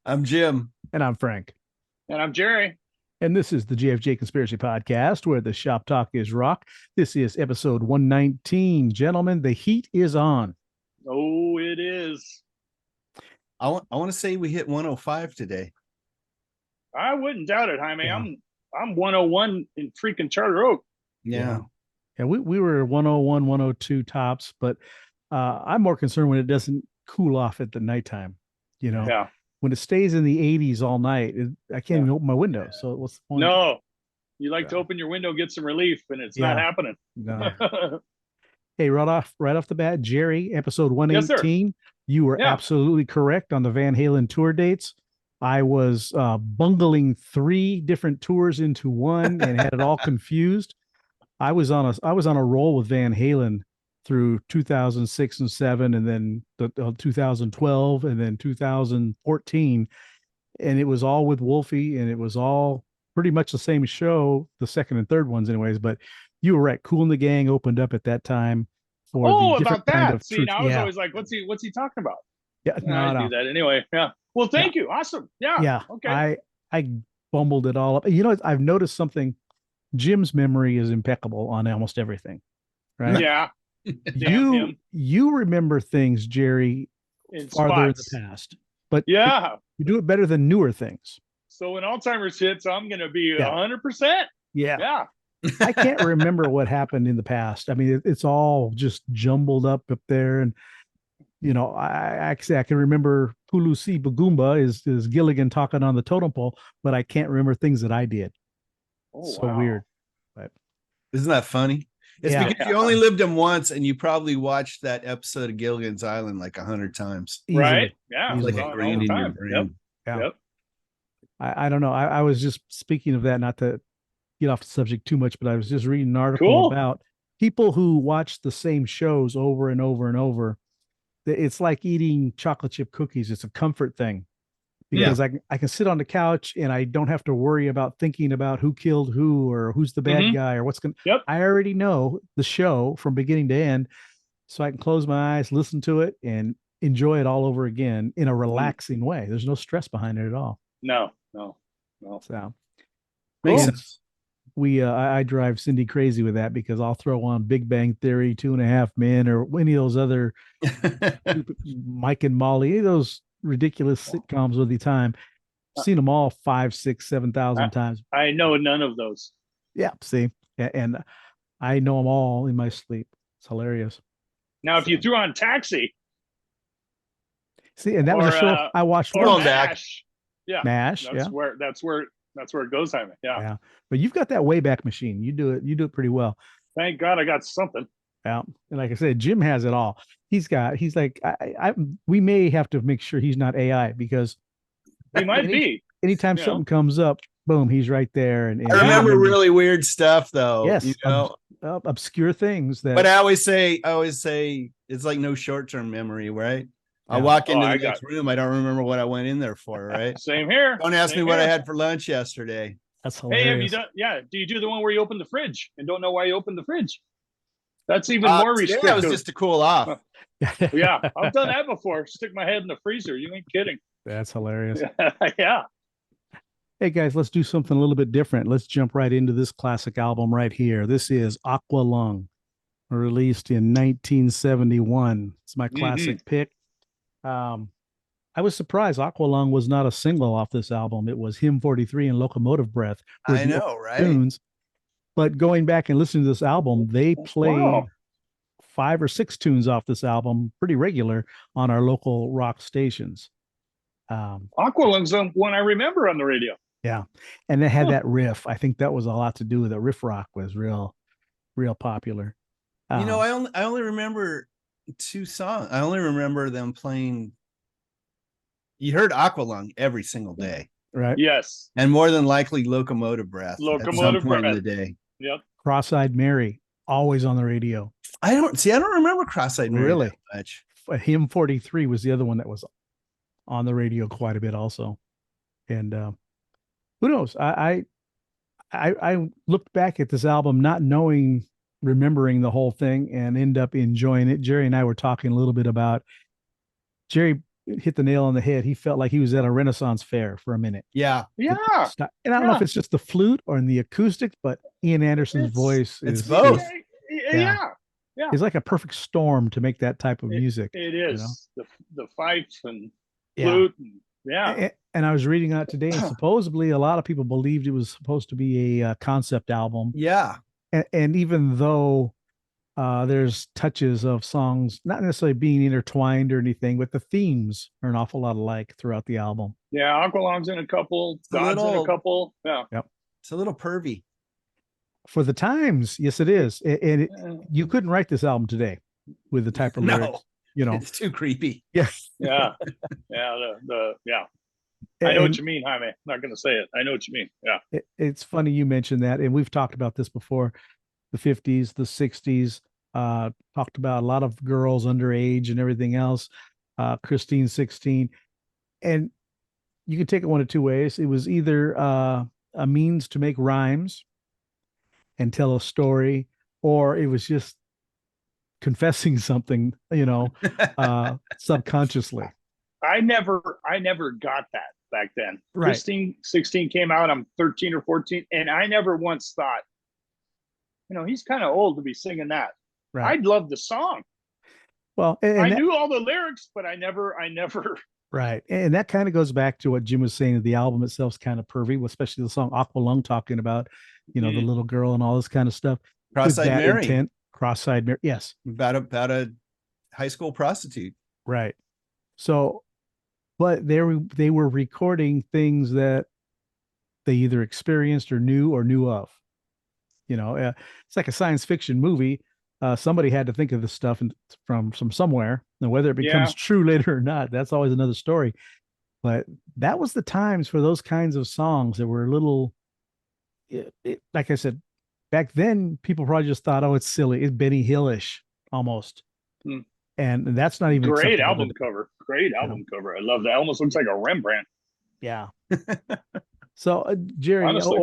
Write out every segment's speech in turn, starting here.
I'm Jim. And I'm Frank. And I'm Jerry. And this is the JFJ Conspiracy Podcast, where the shop talk is rock. This is episode 119. Gentlemen, the heat is on. Oh, it is. I want to say we hit 105 today. I wouldn't doubt it, Jaime. Yeah. I'm 101 in freaking Charter Oak. Yeah. We were 101, 102 tops, but I'm more concerned when it doesn't cool off at the nighttime. You know, Yeah. when it stays in the 80s all night, I can't even open my window. So what's the point? No, you like to open your window, get some relief, and it's not happening. No. Hey, right off the bat, Jerry, episode 118. Yes, you were absolutely correct on the Van Halen tour dates. I was bungling 3 different tours into one and had it all confused. I was on a roll with Van Halen through 2006 and 7, and then 2012, and then 2014, and it was all with Wolfie, and it was all pretty much the same show, the second and third ones, anyways. But you were right. Kool and the Gang opened up at that time for the different about that. kind of See, now I was always like, what's he talking about? Yeah, I do that anyway. Yeah. Well, thank you. Awesome. Yeah. Yeah. Okay. I bumbled it all up. You know, I've noticed something. Jim's memory is impeccable on almost everything, right? Yeah. You remember things, Jerry, farther in the past, but you do it better than newer things. So when Alzheimer's hits, I'm going to be 100%. Yeah. I can't remember what happened in the past. I mean, it's all just jumbled up there. And, you know, I can remember Pulusi Bagumba is Gilligan talking on the totem pole, but I can't remember things that I did. So weird. But isn't that funny? It's because you only lived them once, and you probably watched that episode of Gilligan's Island like 100 times. Right? Yeah. It's like ingrained in your brain. Yep. I don't know. I was just speaking of that, not to get off the subject too much, but I was just reading an article about people who watch the same shows over and over and over. It's like eating chocolate chip cookies. It's a comfort thing. Because I can sit on the couch and I don't have to worry about thinking about who killed who or who's the bad guy or what's going to. I already know the show from beginning to end, so I can close my eyes, listen to it, and enjoy it all over again in a relaxing way. There's no stress behind it at all. No. So makes sense. I drive Cindy crazy with that because I'll throw on Big Bang Theory, 2.5 Men, or any of those other Mike and Molly, any of those ridiculous sitcoms of the time. Seen them all 5, 6, 7,000 times. I know none of those. Yeah, see, and I know them all in my sleep. It's hilarious. Now, if you threw on Taxi, see, and that was a show I watched. Or MASH, MASH. That's where it goes, Jaime. Yeah. But you've got that Wayback Machine. You do it pretty well. Thank God I got something. Yeah, and like I said, Jim has it all. He's like, we may have to make sure he's not AI because he might be. Anytime something comes up, boom, he's right there. And I remember really weird stuff though. Yes, you know, obscure things that. But I always say it's like no short-term memory, right? Yeah. I walk into the next room, I don't remember what I went in there for, right? Same here. Don't ask me what I had for lunch yesterday. That's hilarious. Hey, have you done? Yeah. Do you do the one where you open the fridge and don't know why you opened the fridge? That's even more restrictive. That was just to cool off. Yeah, I've done that before. Stick my head in the freezer. You ain't kidding. That's hilarious. Yeah. Hey guys, let's do something a little bit different. Let's jump right into this classic album right here. This is Aqualung, released in 1971. It's my classic pick. I was surprised Aqualung was not a single off this album. It was Hymn 43 and Locomotive Breath. I know, right? Tunes. But going back and listening to this album, they played 5 or 6 tunes off this album pretty regular on our local rock stations. Aqualung's the one I remember on the radio. Yeah. And they had that riff. I think that was a lot to do with it. Riff rock was real popular. You know, I only remember 2 songs. I only remember them playing. You heard Aqualung every single day. Right. Yes. And more than likely Locomotive Breath. Locomotive Breath. In the day. Yep. Cross-Eyed Mary, always on the radio. I don't remember Cross-Eyed Mary really much. Hymn 43 was the other one that was on the radio quite a bit also. And who knows? I looked back at this album not remembering the whole thing and end up enjoying it. Jerry and I were talking a little bit about Jerry hit the nail on the head. He felt like he was at a Renaissance fair for a minute. Yeah. Yeah. And I don't know if it's just the flute or in the acoustics, but Ian Anderson's voice it's is both. Yeah. It's like a perfect storm to make that type of music. It is, you know? The fifes and Yeah. flute. And, And I was reading that today, and supposedly a lot of people believed it was supposed to be a concept album. Yeah. And even though there's touches of songs not necessarily being intertwined or anything, but the themes are an awful lot alike throughout the album. Yeah, Aqualung's in a couple, God's in a couple. Yeah. Yep. It's a little pervy. For the times, yes, it is. And you couldn't write this album today with the type of lyrics. You know, it's too creepy. Yeah. Yeah. Yeah. I know what you mean, Jaime. I'm not going to say it. I know what you mean. Yeah. It's funny you mentioned that. And we've talked about this before. The 50s, the 60s, talked about a lot of girls underage and everything else. Christine 16. And you could take it one of two ways. It was either a means to make rhymes and tell a story, or it was just confessing something, you know, subconsciously. I never got that back then. Right. Christine 16 came out. I'm 13 or 14, and I never once thought, you know, he's kind of old to be singing that. Right. I'd love the song. Well, I knew all the lyrics, but I never. Right. And that kind of goes back to what Jim was saying. The album itself is kind of pervy, especially the song Aqualung talking about, you know, the little girl and all this kind of stuff. Cross-eyed Mary. Intent, cross-eyed Mary. Yes. About a high school prostitute. Right. So, but they were recording things that they either experienced or knew of. You know, it's like a science fiction movie. Somebody had to think of this stuff from somewhere. Now, whether it becomes true later or not, that's always another story. But that was the times for those kinds of songs that were a little, like I said, back then, people probably just thought, oh, it's silly. It's Benny Hill-ish almost. And that's not even great album cover. Great album cover. I love that. It almost looks like a Rembrandt. Yeah. So, Jerry, honestly,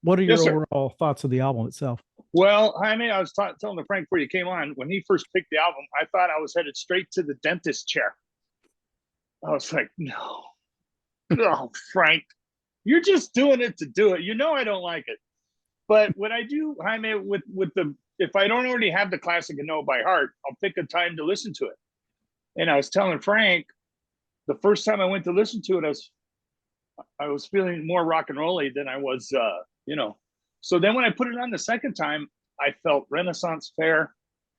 what are your overall thoughts of the album itself? Well, Jaime, I was telling the Frank before you came on, when he first picked the album, I thought I was headed straight to the dentist chair. I was like, no, Frank, you're just doing it to do it. You know I don't like it. But what I do, Jaime, with if I don't already have the classic and know it by heart, I'll pick a time to listen to it. And I was telling Frank, the first time I went to listen to it, I was feeling more rock and rolly than I was, you know. So then when I put it on the second time, I felt Renaissance Fair.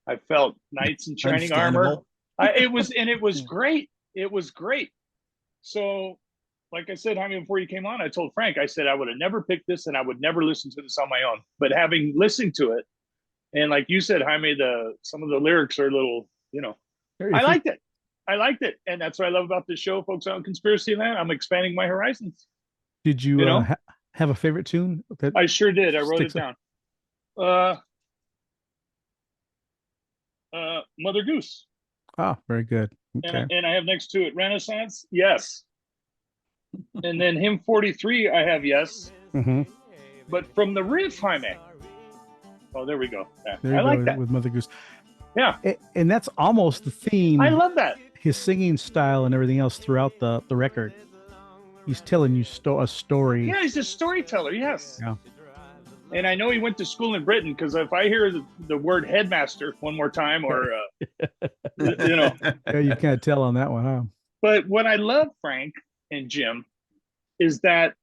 I felt Knights in Shining Armor. It was great. It was great. So, like I said, Jaime, before you came on, I told Frank, I said I would have never picked this and I would never listen to this on my own. But having listened to it, and like you said, Jaime, some of the lyrics are a little, you know, I liked it. And that's what I love about this show, folks, out in Conspiracy Land. I'm expanding my horizons. Did you have a favorite tune? I sure did. I wrote it down. Mother Goose. Oh, very good. Okay. And I have next to it Renaissance. Yes. And then Hymn 43, I have yes. Mm-hmm. But from the riff, Jaime. Oh, there we go. Yeah, I like that. With Mother Goose. Yeah. And that's almost the theme. I love that. His singing style and everything else throughout the record. He's telling you a story. Yeah, he's a storyteller. Yes. Yeah. And I know he went to school in Britain, because if I hear the word headmaster one more time, or you know, yeah, you can't tell on that one, huh? But what I love, Frank and Jim, is that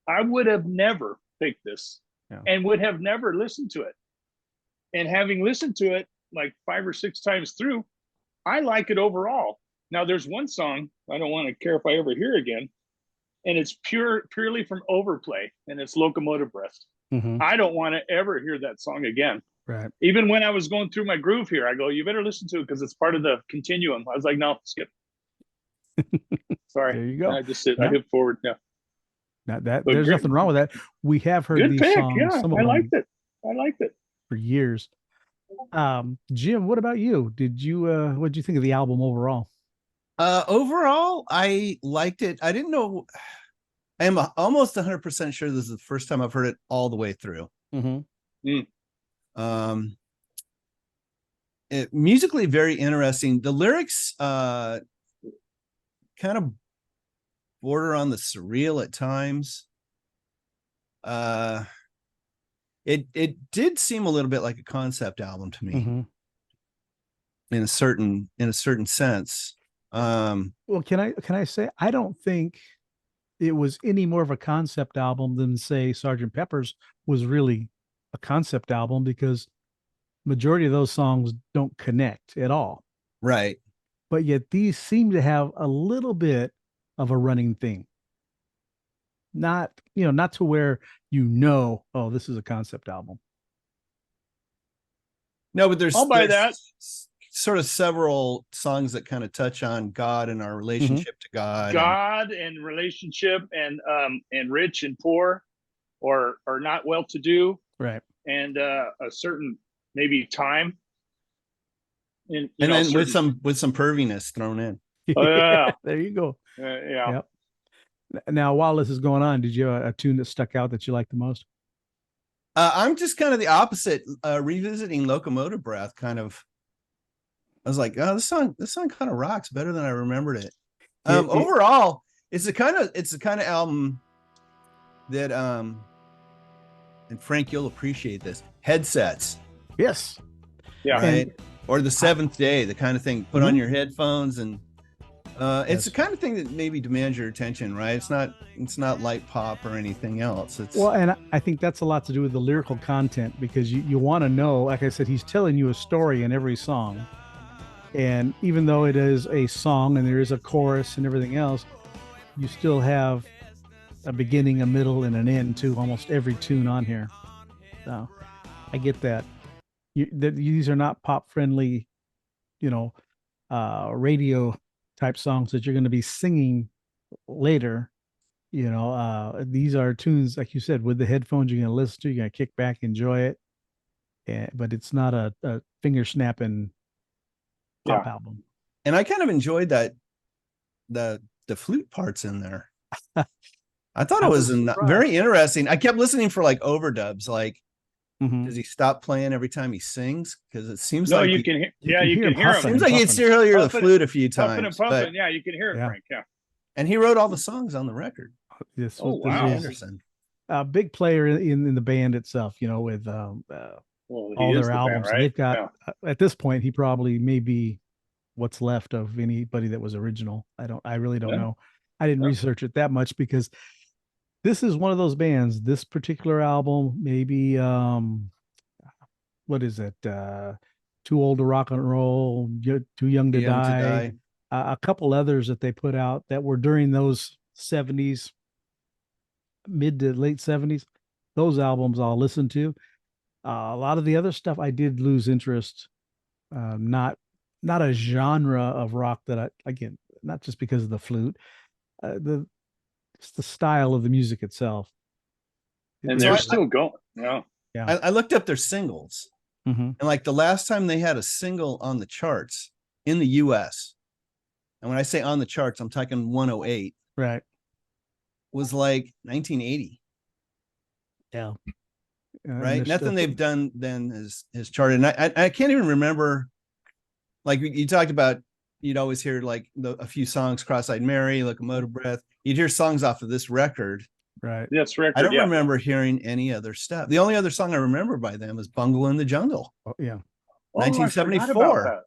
I would have never picked this and would have never listened to it. And having listened to it like 5 or 6 times through, I like it overall. Now, there's one song I don't want to care if I ever hear again, and it's purely from Overplay, and it's Locomotive Breast. Mm-hmm. I don't want to ever hear that song again. Right. Even when I was going through my groove here, I go, you better listen to it because it's part of the continuum. I was like, no, skip. Sorry. There you go. I just I hit forward. Yeah. There's nothing wrong with that. We have heard these songs. Yeah, I liked it. For years. Jim, what about you? What did you think of the album overall? Overall, I liked it. I didn't know. I am almost 100% sure this is the first time I've heard it all the way through. Mm-hmm. Musically very interesting. The lyrics, kind of border on the surreal at times. It did seem a little bit like a concept album to me, in a certain sense. Well, can I say, I don't think it was any more of a concept album than, say, Sgt. Pepper's was really a concept album, because majority of those songs don't connect at all. Right. But yet these seem to have a little bit of a running theme. Not to where oh, this is a concept album. No, but there's that. Sort of several songs that kind of touch on God and our relationship to God, and relationship, and rich and poor, or not well to do, right? And a certain maybe time, and then with some perviness thrown in. Oh, yeah. There you go. Yeah. Yep. Now, while this is going on, did you have a tune that stuck out that you liked the most? I'm just kind of the opposite. Revisiting Locomotive Breath, kind of. I was like, oh, this song kind of rocks better than I remembered it. Overall, it's the kind of album that and Frank, you'll appreciate this. Headsets. Yes. Yeah. Right. Or the Seventh Day, the kind of thing. Put on your headphones, and it's the kind of thing that maybe demands your attention, right? It's not light pop or anything else. And I think that's a lot to do with the lyrical content, because you want to know, like I said, he's telling you a story in every song. And even though it is a song and there is a chorus and everything else, you still have a beginning, a middle, and an end to almost every tune on here. So I get that. These are not pop friendly, radio type songs that you're going to be singing later. These are tunes, like you said, with the headphones you're going to listen to, you're going to kick back, enjoy it. But it's not a finger snapping pop album. And I kind of enjoyed that the flute parts in there. I thought it was very interesting. I kept listening for like overdubs, like does he stop playing every time he sings? Because it seems like you can hear him. Seems like you'd still hear the flute a few times. Pumping. Yeah, you can hear it, Frank. Yeah. And he wrote all the songs on the record. This wow. Anderson. A big player in the band itself, with all their albums. Band, right? They've got at this point, he probably may be what's left of anybody that was original. I really don't know. I didn't research it that much, because this is one of those bands, this particular album, maybe what is it? Too Old to Rock and Roll, Too Young to Die. A couple others that they put out that were during those 70s, mid to late 70s. Those albums I'll listen to. A lot of the other stuff I did lose interest. Not a genre of rock that again, not just because of the flute, it's the style of the music itself. And they're still going. Yeah. I looked up their singles, and like the last time they had a single on the charts in the US, and when I say on the charts, I'm talking 108. Right. Was like 1980. Yeah. Right. Nothing they've done then is charted. And I can't even remember. Like you talked about, you'd always hear like a few songs, Cross-Eyed Mary, Locomotive Breath. You'd hear songs off of this record. Right. Yes, record. I don't remember hearing any other stuff. The only other song I remember by them is Bungle in the Jungle. Oh, yeah. 1974.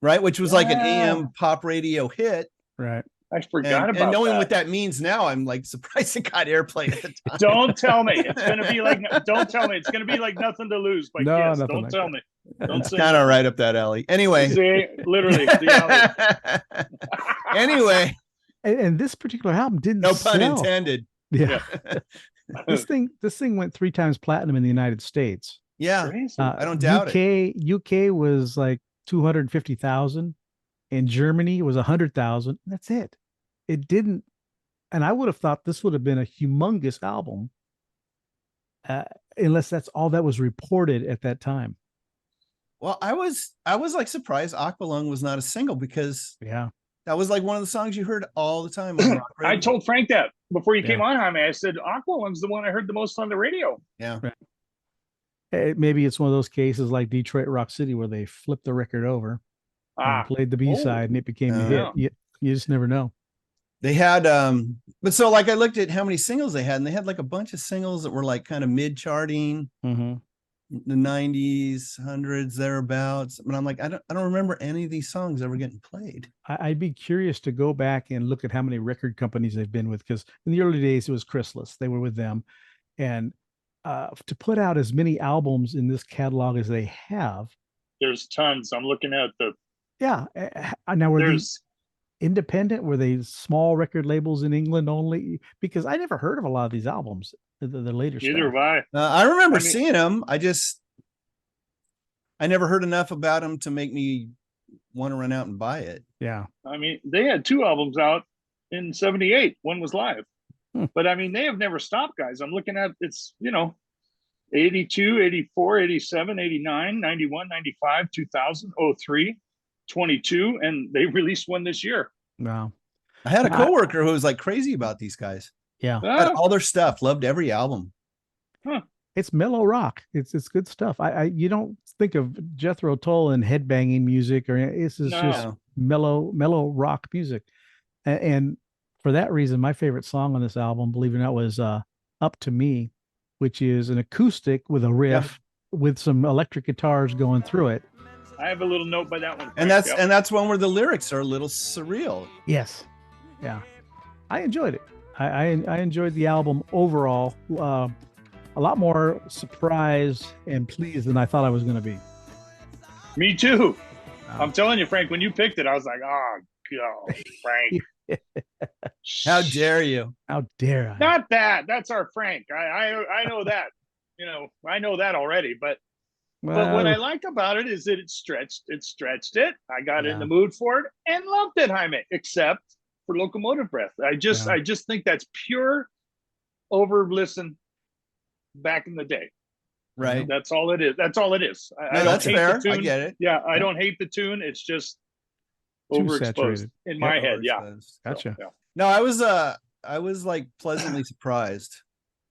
Right. Which was like an AM pop radio hit. Right. I forgot about that. And knowing what that means now, I'm like surprised it got airplay at the time. Don't tell me. It's going to be like, don't tell me. It's going to be like Nothing to Lose by Kiss. Don't like tell me. It's kind of right up that alley. Anyway. See, literally. The alley. Anyway. And this particular album didn't No pun sell. intended. Yeah. This thing went 3 times platinum in the United States. Yeah. I don't doubt it. UK was like 250,000. In Germany, it was 100,000. That's it. It didn't, and I would have thought this would have been a humongous album, unless that's all that was reported at that time. Well, I was like surprised Aqualung was not a single, because that was like one of the songs you heard all the time on rock radio. I told Frank that before you came on, Jaime. I said Aqualung's the one I heard the most on the radio. Yeah. Right. Maybe it's one of those cases like Detroit Rock City where they flipped the record over and played the B-side and it became a hit. You just never know. They had, but so like I looked at how many singles they had, and they had like a bunch of singles that were like kind of mid charting, the 90s, hundreds, thereabouts. But I'm like, I don't remember any of these songs ever getting played. I'd be curious to go back and look at how many record companies they've been with, because in the early days it was Chrysalis. They were with them, and to put out as many albums in this catalog as they have, there's tons. I'm looking at now were these independent? Were they small record labels in England only? Because I never heard of a lot of these albums, the later stuff. Neither have I. I remember seeing them. I never heard enough about them to make me want to run out and buy it. Yeah. I mean, they had 2 albums out in 78. One was live. But I mean, they have never stopped, guys. I'm looking at, it's, 82, 84, 87, 89, 91, 95, 2000, 03, 22, and they released one this year. Wow. I had a coworker who was like crazy about these guys. Yeah. Had all their stuff, loved every album. It's mellow rock. It's good stuff. You don't think of Jethro Tull and headbanging music, or this is just mellow rock music. And for that reason, my favorite song on this album, believe it or not, was Up to Me, which is an acoustic with a riff with some electric guitars going through it. I have a little note by that one. And that's one where the lyrics are a little surreal. Yes. Yeah. I enjoyed it. I enjoyed the album overall. A lot more surprised and pleased than I thought I was going to be. Me too. I'm telling you, Frank, when you picked it, I was like, oh, God, Frank. How dare you? How dare I? Not that. That's our Frank. I know that. I know that already. But what I like about it is that it stretched it. I got in the mood for it and loved it, Jaime, except for Locomotive Breath. I just think that's pure over listen back in the day. Right. That's all it is. That's all it is. That's fair. I get it. Yeah. I don't hate the tune. It's just overexposed in my head. Yeah. Gotcha. So, No, I was like pleasantly surprised.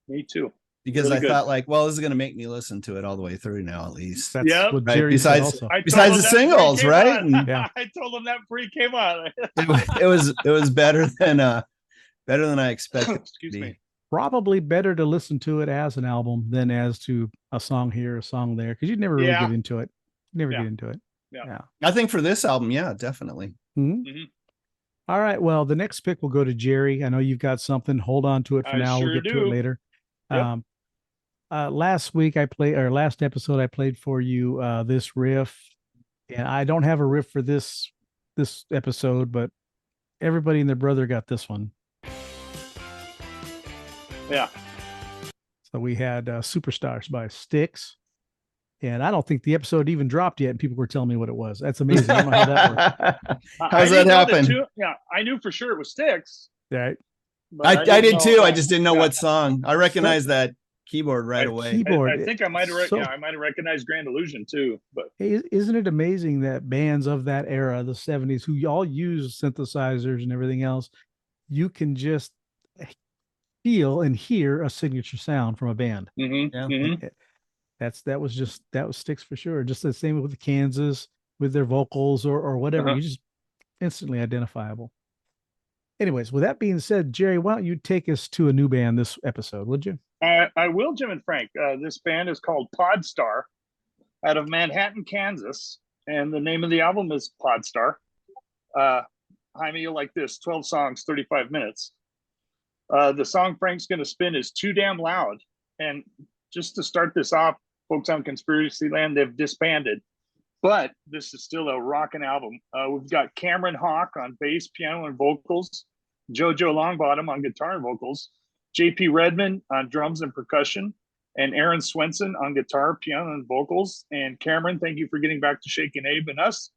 Me too. Because really I thought like, well, this is going to make me listen to it all the way through now, at least. That's what Jerry besides the singles, right? And, I told him that before he came on. it was better than I expected. Excuse me. Probably better to listen to it as an album than as to a song here, a song there, because you'd never really get into it. Get into it. Yeah. I think for this album, definitely. All right. Well, the next pick will go to Jerry. I know you've got something. Hold on to it for now. We'll get to it later. Yep. Last episode, I played for you this riff, and I don't have a riff for this episode, but everybody and their brother got this one. Yeah. So we had Superstars by Styx, and I don't think the episode even dropped yet, and people were telling me what it was. That's amazing. I don't know how that works. How's that happen? I knew for sure it was Styx. Right. I did too. I just didn't know what song. I recognized that keyboard right away. Keyboard. I think I might have recognized Grand Illusion too. But isn't it amazing that bands of that era, the 70s, who all use synthesizers and everything else, you can just feel and hear a signature sound from a band. That was Styx for sure. Just the same with the Kansas, with their vocals or whatever. You just instantly identifiable. Anyways, with that being said, Jerry, why don't you take us to a new band this episode, would you? I will, Jim and Frank. This band is called Podstar out of Manhattan, Kansas. And the name of the album is Podstar. Jaime, you'll like this. 12 songs, 35 minutes. The song Frank's going to spin is Too Damn Loud. And just to start this off, folks on Conspiracy Land, they've disbanded. But this is still a rocking album. We've got Cameron Hawk on bass, piano, and vocals. JoJo Longbottom on guitar and vocals. JP Redmond on drums and percussion. And Aaron Swenson on guitar, piano, and vocals. And Cameron, thank you for getting back to Shakin' Abe and us.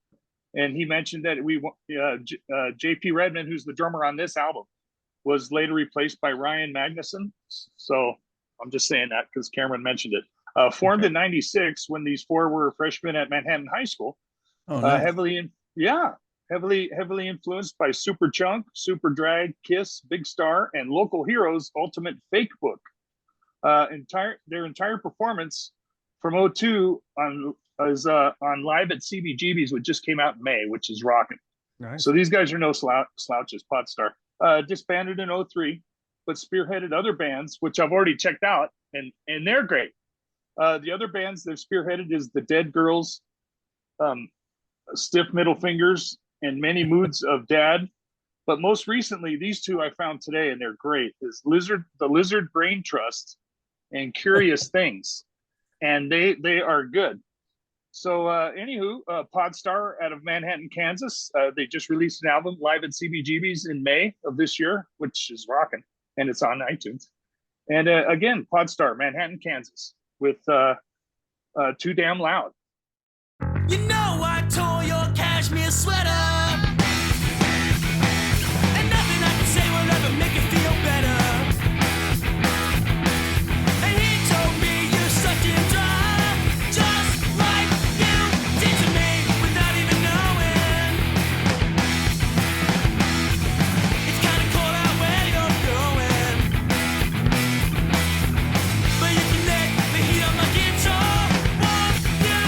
And he mentioned that JP Redmond, who's the drummer on this album, was later replaced by Ryan Magnuson. So I'm just saying that because Cameron mentioned it. Formed in '96 when these four were freshmen at Manhattan High School. Nice. Heavily influenced by Super Chunk, Super Drag, Kiss, Big Star, and Local Heroes Ultimate Fake Book. Their entire performance from '02 on live at CBGB's, which just came out in May, which is rocking. Nice. So these guys are no slouches. Podstar disbanded in 2003, but spearheaded other bands, which I've already checked out, and they're great. The other bands they've spearheaded is the Dead Girls, Stiff Middle Fingers, and Many Moods of Dad. But most recently, these two I found today, and they're great, is the Lizard Brain Trust and Curious Things. And they are good. So anywho, Podstar out of Manhattan, Kansas. They just released an album live at CBGB's in May of this year, which is rocking. And it's on iTunes. And again, Podstar, Manhattan, Kansas, with Too Damn Loud. You know I tore your cashmere sweater, and nothing I can say will ever make it feel better. And he told me you sucked him dry, just like you did to me without even knowing. It's kinda cold out where you're going, but you can let the heat on my guitar warm you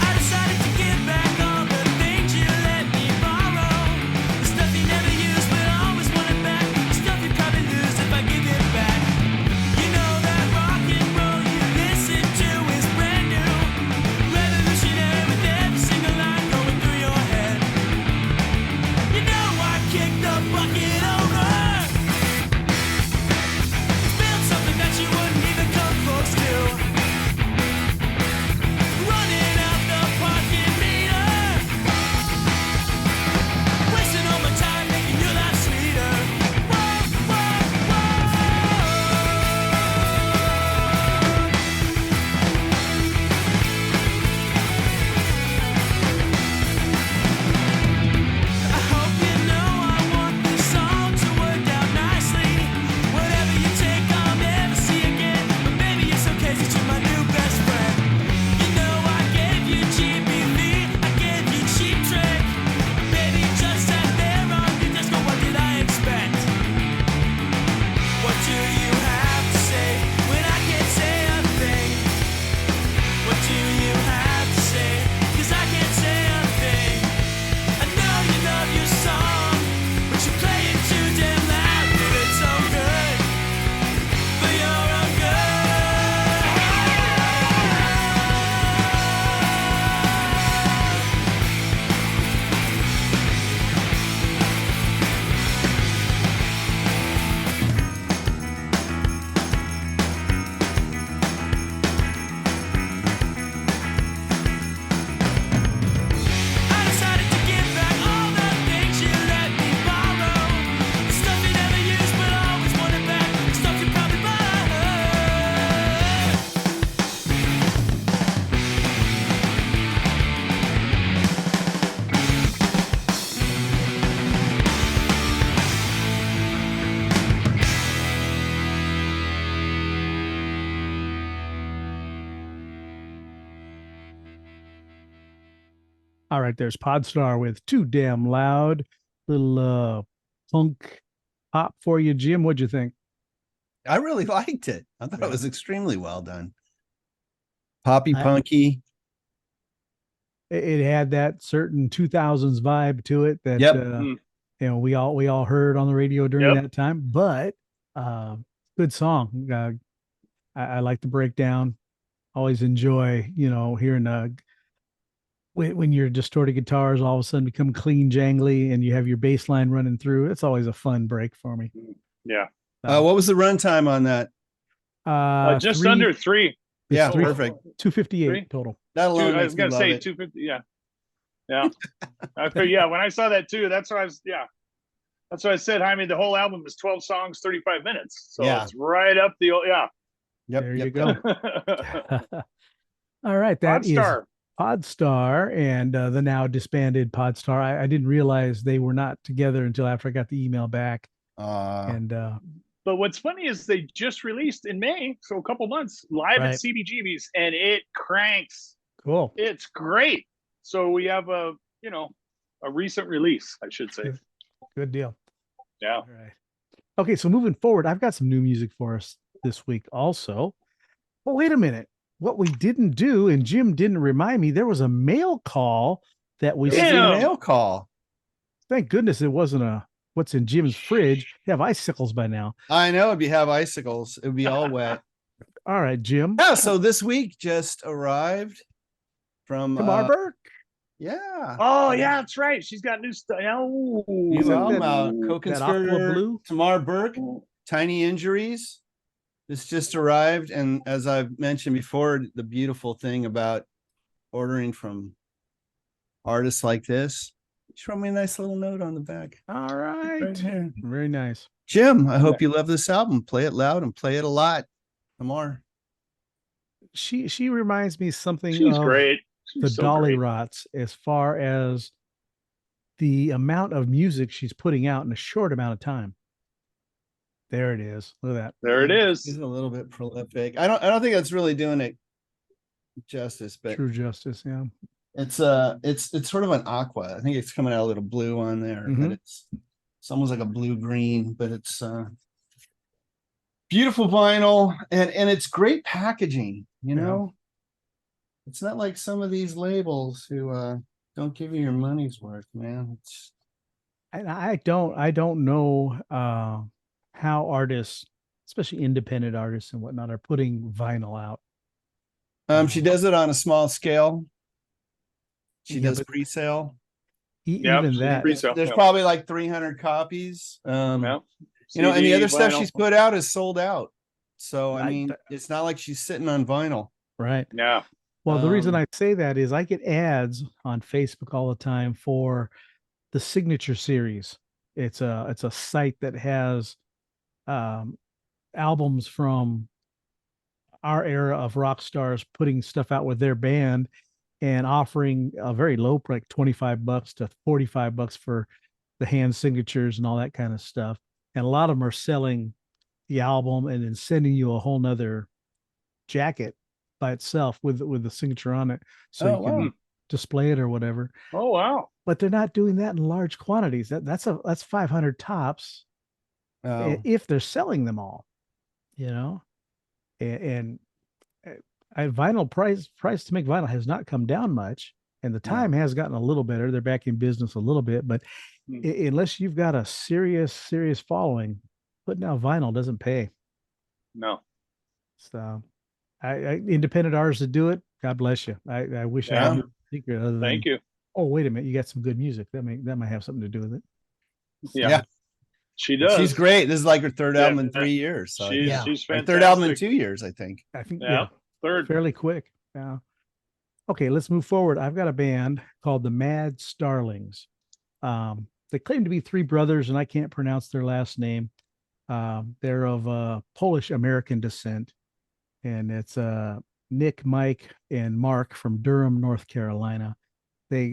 I decided to give back all the things you let me borrow. The stuff you never used but always wanted back. The stuff you probably lose if I give it back. You know that rock and roll you listen to is brand new, revolutionary with every single line going through your head. You know I kicked the bucket over, built something that you wouldn't even come close to. Running out the parking meter, wasting all my time making your life sweeter. Whoa, whoa, I hope you know I want this song to work out nicely. Whatever you take, I'll never see again. But maybe it's okay since you're my new best friend. You know I gave you GBV, I gave you Cheap Trick. Baby, just sat there on your desk, but what did I expect? What do you have to say when I can't say a thing? What do you have to say? 'Cause I can't say a thing. I know you love your song, but you play it too damn loud. But it's so good for your own I decided to give back all the things you let me borrow. The stuff you never used but always wanted back. The stuff you probably bought. All right, there's Podstar with Too Damn Loud. Little punk pop for you, Jim. What'd you think? I really liked it. I thought it was extremely well done. Poppy I- punky. It had that certain 2000s vibe to it that Yep. you know we all heard on the radio during Yep. that time. But good song. I like the breakdown. Always enjoy hearing when your distorted guitars all of a sudden become clean jangly and you have your bass line running through. It's always a fun break for me. Yeah. What was the runtime on that? Just under 3. Yeah, three- perfect. 258 Three? total. That Two, alone I makes was me gonna love say it. 250. Yeah. Yeah. When I saw that too, that's what I was. Yeah. That's what I said, Jaime. The whole album is 12 songs, 35 minutes. So Yeah. it's right up the yeah. Yep, There yep, you go. yep. All right, that is Podstar. Podstar and the now disbanded Podstar. I didn't realize they were not together until after I got the email back. And But what's funny is they just released in May, so a couple months, live Right. at CBGB's, and it cranks. cool. It's great. So we have a recent release, I should say. Good deal. Yeah. All right. Okay, so moving forward, I've got some new music for us this week also. Well, wait a minute. What we didn't do, and Jim didn't remind me, there was a mail call that we It was a Damn. mail call. Thank goodness it wasn't a what's in Jim's fridge. You have icicles by now. I know it'd have icicles. It would be all wet. All right, Jim. Yeah, so this week just arrived from Marburg. Yeah. Oh, yeah, that's right. She's got new stuff. Oh, New album out. Aqua Co-conspirator Blue? Tamar Burke, Tiny Injuries. This just arrived. And as I've mentioned before, the beautiful thing about ordering from artists like this, she wrote me a nice little note on the back. All right. Right here. Very nice. Jim, I hope you love this album. Play it loud and play it a lot. Tamar. She reminds me something she's of great. She's the so Dolly great. Rots as far as the amount of music she's putting out in a short amount of time. There it is. Look at that. There it He's is. a little bit prolific. I don't think that's really doing it justice, but True Justice. Yeah. it's sort of an aqua. I think it's coming out a little blue on there, but it's almost like a blue green, but it's beautiful vinyl and it's great packaging, you know. It's not like some of these labels who don't give you your money's worth, man. It's I don't know how artists, especially independent artists and whatnot, are putting vinyl out. she does it on a small scale. She Yeah, does but pre-sale. Even that. Pre-sale, There's yeah. probably like 300 copies. Yeah. You know, and the CD, other stuff vinyl. she's put out is sold out. So I I- mean, it's not like she's sitting on vinyl. Right. Yeah. Well, the reason Um, I say that is I get ads on Facebook all the time for the Signature Series. It's a site that has albums from our era of rock stars putting stuff out with their band and offering a very low price, $25 to $45 for the hand signatures and all that kind of stuff. And a lot of them are selling the album and then sending you a whole nother jacket by itself with the signature on it, so Oh, you can wow. display it or whatever. Oh, wow. But they're not doing that in large quantities. That's 500 tops if they're selling them all, you know. And vinyl price to make vinyl has not come down much, and the time has gotten a little better. They're back in business a little bit, but unless you've got a serious following, putting out vinyl doesn't pay. No. So I independent artists that do it, God bless you. I wish I had a secret other than, Thank you. oh, wait a minute, you got some good music. That might have something to do with it. Yeah. She does. She's great. This is like her third Yeah. album in 3 years. So She's Yeah. she's her fantastic. third album in 2 years, I think. I think Yeah. Third. fairly quick. Yeah. Okay, let's move forward. I've got a band called the Mad Starlings. They claim to be three brothers, and I can't pronounce their last name. They're of Polish American descent, and it's Nick, Mike, and Mark from Durham, North Carolina. They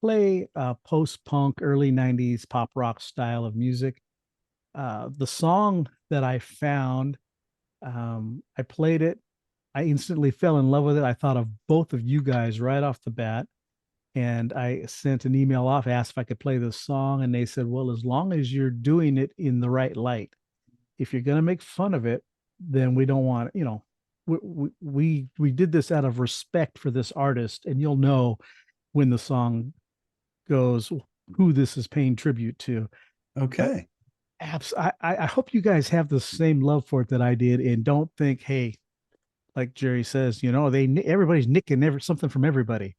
play post-punk, early 90s pop rock style of music. The song that I found, I played it. I instantly fell in love with it. I thought of both of you guys right off the bat. And I sent an email off, asked if I could play this song. And they said, well, as long as you're doing it in the right light, if you're going to make fun of it, then we don't want, you know, we did this out of respect for this artist. And you'll know when the song goes, who this is paying tribute to. Okay. I hope you guys have the same love for it that I did, and don't think, hey, like Jerry says, you know, everybody's nicking something from everybody.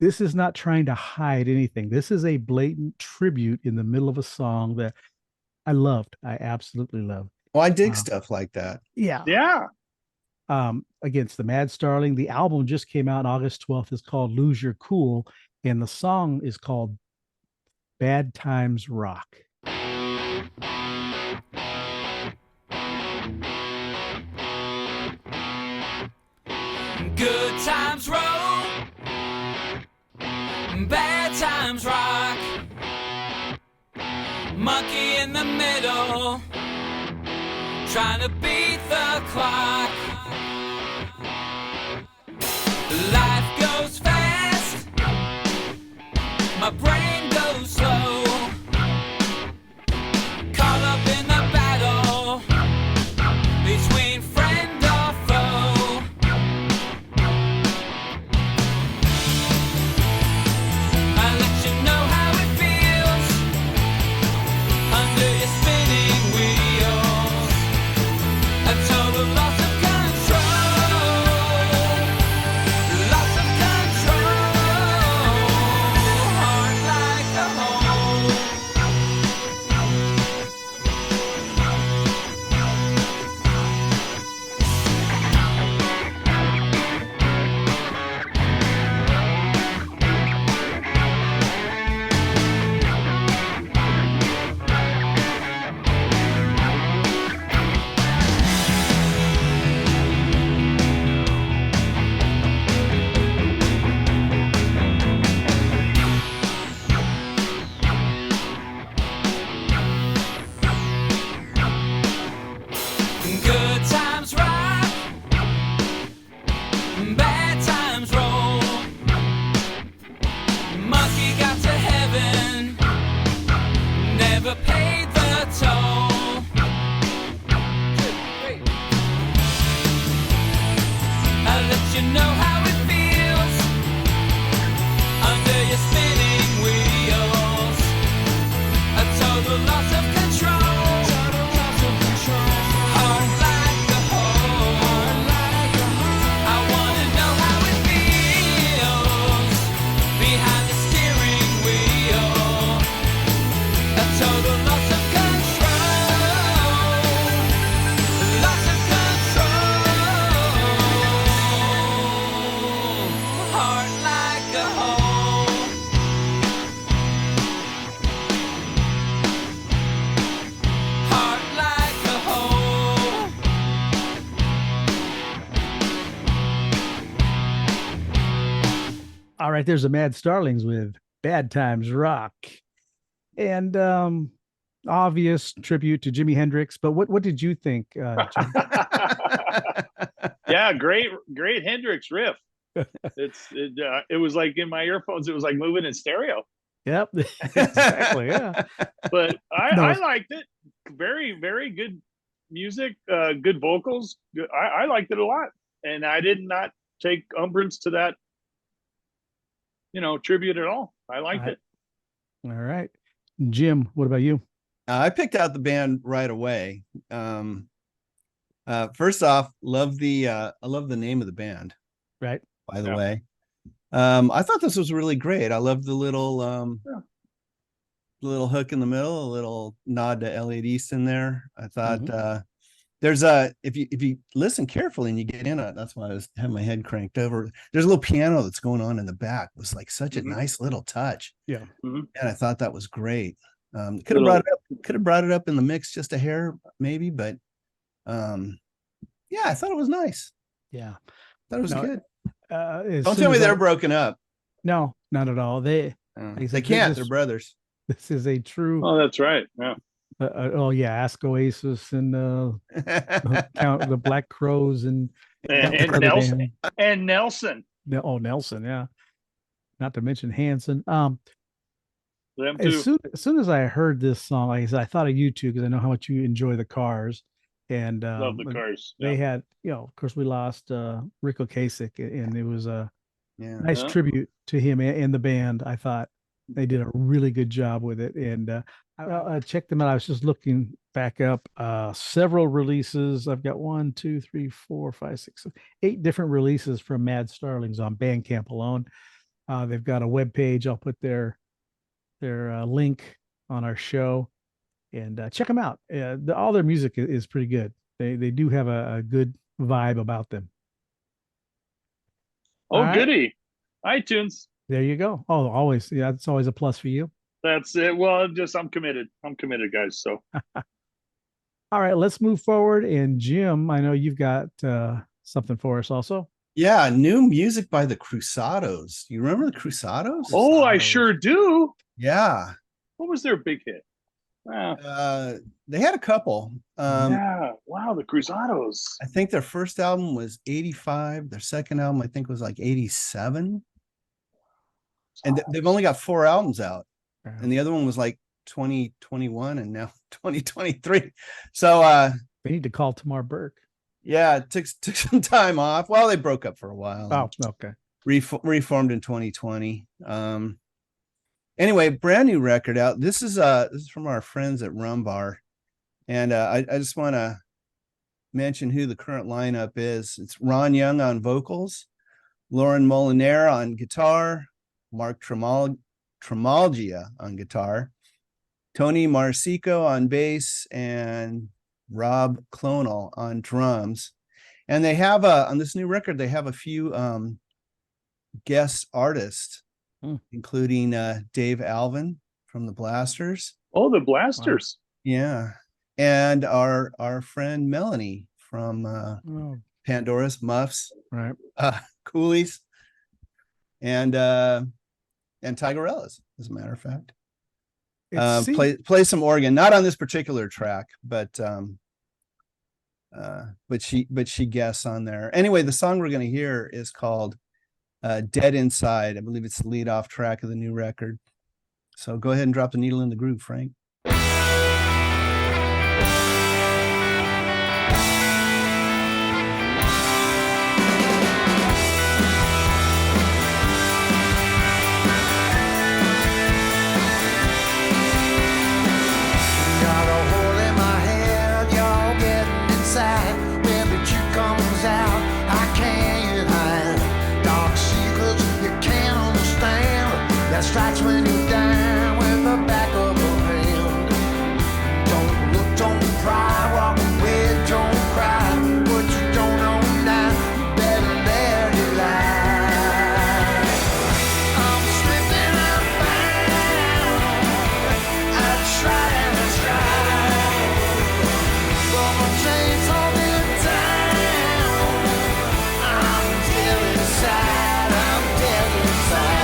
This is not trying to hide anything. This is a blatant tribute in the middle of a song that I loved. I absolutely loved. Well, I dig stuff like that. Yeah. Yeah. Against the Mad Starling. The album just came out August 12th. It's called Lose Your Cool, and the song is called Bad Times Rock. Good times roll, bad times rock. Monkey in the middle, trying to beat the clock. Life goes fast, my brain goes slow. Caught up in All right, there's a Mad Starlings with Bad Times Rock. And obvious tribute to Jimi Hendrix, but what did you think, Jim? Yeah, great Hendrix riff. It was like in my earphones, it was like moving in stereo. Yep, exactly. Yeah, but I liked it. Very, very good music, good vocals. I liked it a lot, and I did not take umbrance to that, tribute at all. I liked it. All right, Jim, what about you? I picked out the band right away. First off, I love the name of the band. Right. By the way, I thought this was really great. I love the little hook in the middle, a little nod to Elliot Easton there. I thought there's if you listen carefully and you get in it, that's why I was having my head cranked over. There's a little piano that's going on in the back. It was like such a nice little touch. Yeah. And I thought that was great. Could have brought it up in the mix just a hair, maybe, but yeah, I thought it was nice. Yeah. Thought it was good. Don't tell me they're broken up. No, not at all. They can't. They're brothers. This is a true. Oh, that's right. Yeah. Ask Oasis and Count the Black Crows and Nelson and Nelson. Nelson, yeah. Not to mention Hanson. Them too. As soon as I heard this song, like I said, I thought of you two because I know how much you enjoy the Cars. And love the Cars. They had, of course, we lost Rick Ocasek, and it was a nice tribute to him and the band. I thought they did a really good job with it, and I checked them out. I was just looking back up several releases. I've got 8 different releases from Mad Starlings on Bandcamp alone. They've got a web page. I'll put their link on our show. And check them out. All their music is pretty good. They do have a good vibe about them. Oh, right. Goody. iTunes. There you go. Oh, always. Yeah, it's always a plus for you. That's it. Well, I'm committed. I'm committed, guys. So. All right, let's move forward. And Jim, I know you've got something for us also. Yeah, new music by the Cruzados. You remember the Cruzados? Oh, I sure do. Yeah. What was their big hit? They had a couple. Wow, the Cruzados. I think their first album was 85. Their second album, I think, was like 87. And they've only got 4 albums out. And the other one was like 2021 and now 2023. So we need to call Tamar Burke. Yeah, it took some time off. Well, they broke up for a while. Oh, okay. Reformed in 2020. Anyway, brand new record out. This is from our friends at Rum Bar, and I just want to mention who the current lineup is. It's Ron Young on vocals, Lauren Molinaire on guitar, Mark Tremalgia on guitar, Tony Marsico on bass, and Rob Clonal on drums. And they have on this new record they have a few guest artists. Including Dave Alvin from the Blasters. Oh, the Blasters. Wow. Yeah. And our friend Melanie from Pandora's Muffs. Right. Coolies. And Tigerellas, as a matter of fact. Play some organ, not on this particular track, but she guests on there. Anyway, the song we're going to hear is called Dead Inside. I believe it's the lead off track of the new record. So go ahead and drop the needle in the groove, Frank. Strikes when you're down with the back of a hand. Don't look, don't cry, walk away, don't cry. What you don't know now, better let it lie. I'm slipping up bound. I try and I try, but my chains hold me down. I'm dead inside, I'm dead inside.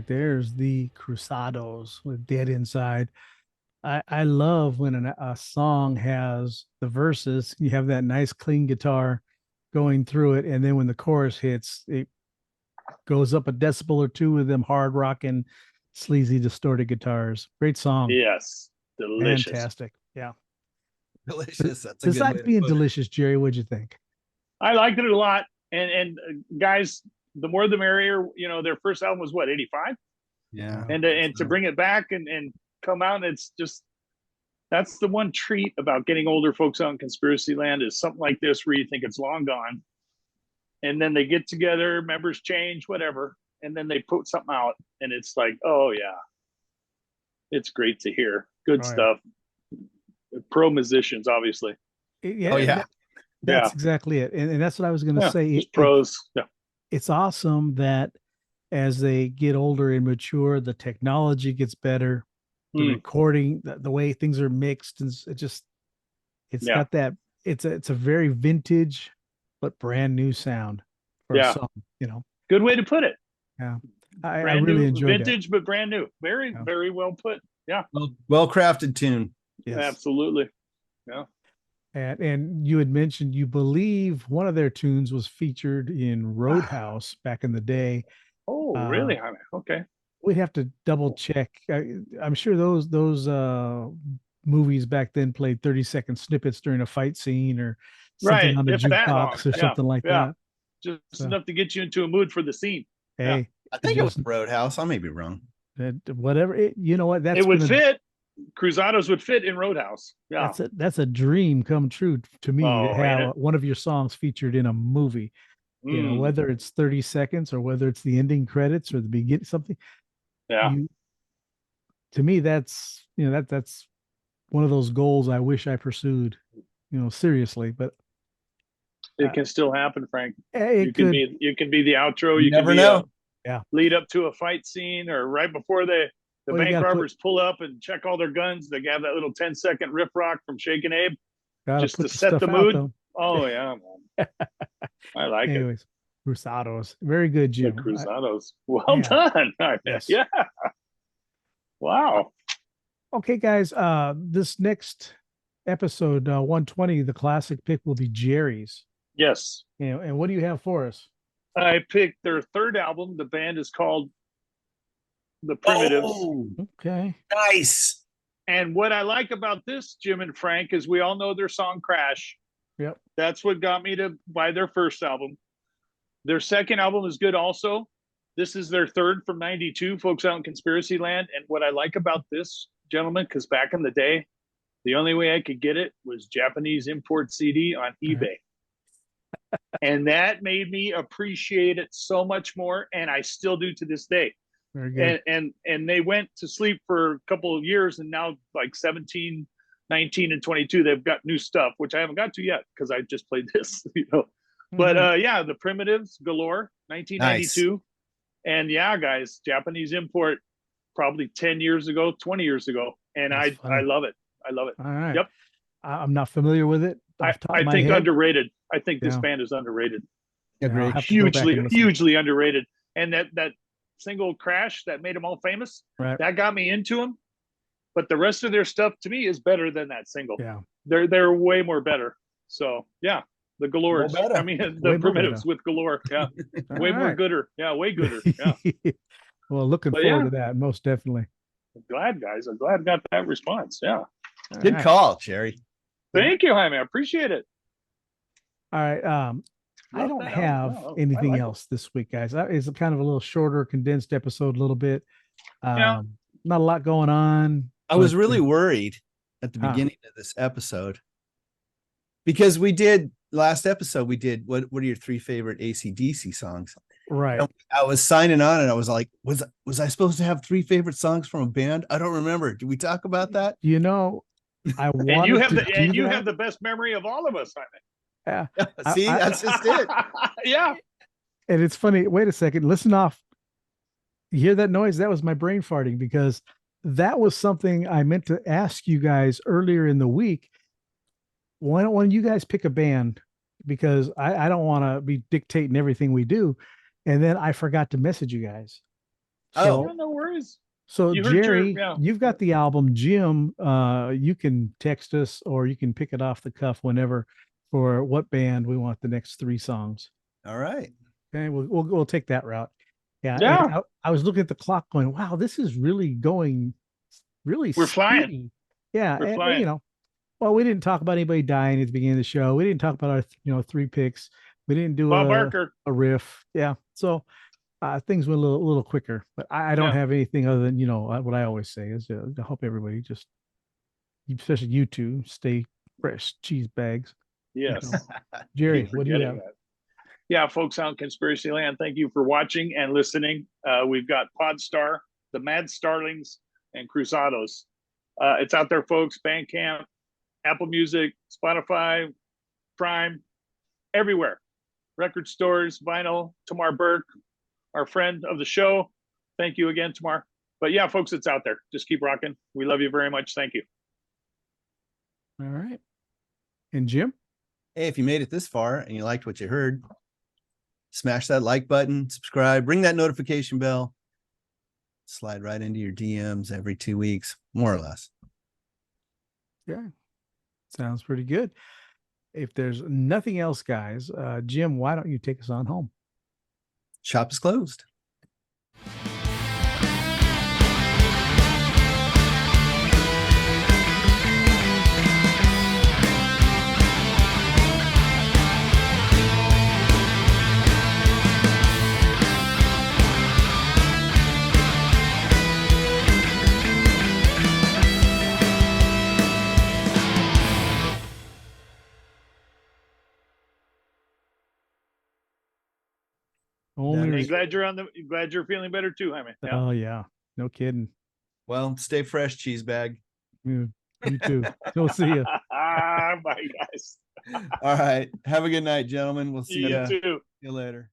right, there's the Cruzados with Dead Inside. I love when a song has the verses, you have that nice clean guitar going through it, and then when the chorus hits, it goes up a decibel or two with them hard rocking, sleazy, distorted guitars. Great song. Yes. Delicious. Fantastic. Yeah. Delicious. That's a good way Besides to being put it. delicious, Jerry, what'd you think? I liked it a lot. And guys, the more the merrier. You know, their first album was what, 85? Yeah. And to bring it back and come out, it's just, that's the one treat about getting older folks out in Conspiracy Land, is something like this where you think it's long gone. And then they get together, members change, whatever. And then they put something out and it's like, oh yeah, it's great to hear. Good stuff. Pro musicians, obviously. Yeah. Oh yeah. That's exactly it. And that's what I was going to say. Pros. It's awesome that as they get older and mature, the technology gets better, the recording, the way things are mixed, and it's got that. It's a very vintage but brand new sound for a song, you know. Good way to put it. Yeah. I really enjoyed vintage, but brand new. Very, very well put. Yeah. Well crafted tune. Yes. Absolutely. Yeah. And you had mentioned you believe one of their tunes was featured in Roadhouse back in the day. Oh, really? Okay. We'd have to double check. I'm sure those movies back then played 30-second snippets during a fight scene or something on the jukebox or something like that. Just enough to get you into a mood for the scene. Hey, I think it was Roadhouse. I may be wrong. Whatever. You know what? It would fit. Cruzados would fit in Roadhouse. Yeah. That's a dream come true to me to have one of your songs featured in a movie. You know, whether it's 30 seconds or whether it's the ending credits or the beginning, something. Yeah. To me, that's one of those goals I wish I pursued, you know, seriously, but it can still happen, Frank. You can be the outro. You never can know. Lead up to a fight scene, or right before the bank robbers pull up and check all their guns. They have that little 10-second riff rock from Shakin' Abe just to set the mood. Oh yeah, man. I like it. Anyways, Cruzados. Very good, Jim. The Cruzados. Well done. Yes. Yeah. Wow. Okay, guys. This next episode, 120, the classic pick will be Jerry's. Yes. You know, and what do you have for us? I picked their third album. The band is called The Primitives. Oh, okay. Nice. And what I like about this, Jim and Frank, is we all know their song Crash. Yep. That's what got me to buy their first album. Their second album is good also. This is their third from 92, folks out in Conspiracy Land. And what I like about this, gentlemen, because back in the day, the only way I could get it was Japanese import CD on eBay. And that made me appreciate it so much more. And I still do to this day. Very good. And they went to sleep for a couple of years, and now like 17, 19, and 22, they've got new stuff, which I haven't got to yet because I just played this, you know. But the Primitives galore, 1992. Nice. And yeah, guys, Japanese import probably 10 years ago, 20 years ago. And I love it. I love it. All right. Yep. I'm not familiar with it. I think underrated. I think this band is underrated. Agreed. Hugely underrated. And that single Crash that made them all famous, that got me into them. But the rest of their stuff to me is better than that single. Yeah. They're way more better. So yeah, the Galores. I mean the Primitives with Galore. Yeah. Way more gooder. Yeah, way gooder. Yeah. Well, looking forward to that, most definitely. I'm glad, guys. I'm glad I got that response. Yeah. Good call, Jerry. Thank you, Jaime. I appreciate it. All right. I don't have anything else this week, guys. It's kind of a little shorter, condensed episode, a little bit. Not a lot going on. I was really worried at the beginning of this episode because last episode we did what are your 3 favorite AC/DC songs? Right. I was signing on and I was like, was I supposed to have 3 favorite songs from a band? I don't remember. Did we talk about that? You know, I want you have the best memory of all of us, I think. Yeah. See, that's just it. Yeah. And it's funny. Wait a second. Listen off. You hear that noise? That was my brain farting, because that was something I meant to ask you guys earlier in the week. Why don't you guys pick a band? Because I don't want to be dictating everything we do. And then I forgot to message you guys. Yeah, no worries. So You heard Jerry, yeah. you've got the album. Jim, you can text us or you can pick it off the cuff whenever for what band we want the next 3 songs. All right. Okay, we'll take that route. Yeah. Yeah. And I was looking at the clock going, wow, this is really going really We're flying. speedy. Yeah. We're and, flying. you know, well, we didn't talk about anybody dying at the beginning of the show. We didn't talk about our 3 picks. We didn't do Bob Barker. a riff. Yeah. So things went a little quicker, but I don't have anything other than, what I always say is to help everybody, just, especially you two, stay fresh cheese bags. Yes. Jerry, what do you have? That. Yeah, folks out in Conspiracy Land, thank you for watching and listening. We've got Podstar, the Mad Starlings, and Cruzados. It's out there, folks. Bandcamp, Apple Music, Spotify, Prime, everywhere. Record stores, vinyl. Tamar Burke, our friend of the show. Thank you again, Tamar. But yeah, folks, it's out there. Just keep rocking. We love you very much. Thank you. All right. And Jim? Hey, if you made it this far and you liked what you heard, smash that like button, subscribe, ring that notification bell, slide right into your DMs every 2 weeks, more or less. Yeah. Sounds pretty good. If there's nothing else, guys, Jim, why don't you take us on home? Shop is closed. Only Glad you're feeling better too, Jaime. Yeah. Oh yeah, no kidding. Well, stay fresh, cheese bag. Yeah, you too. We'll see you. Bye, guys. All right. Have a good night, gentlemen. We'll see You you too. later.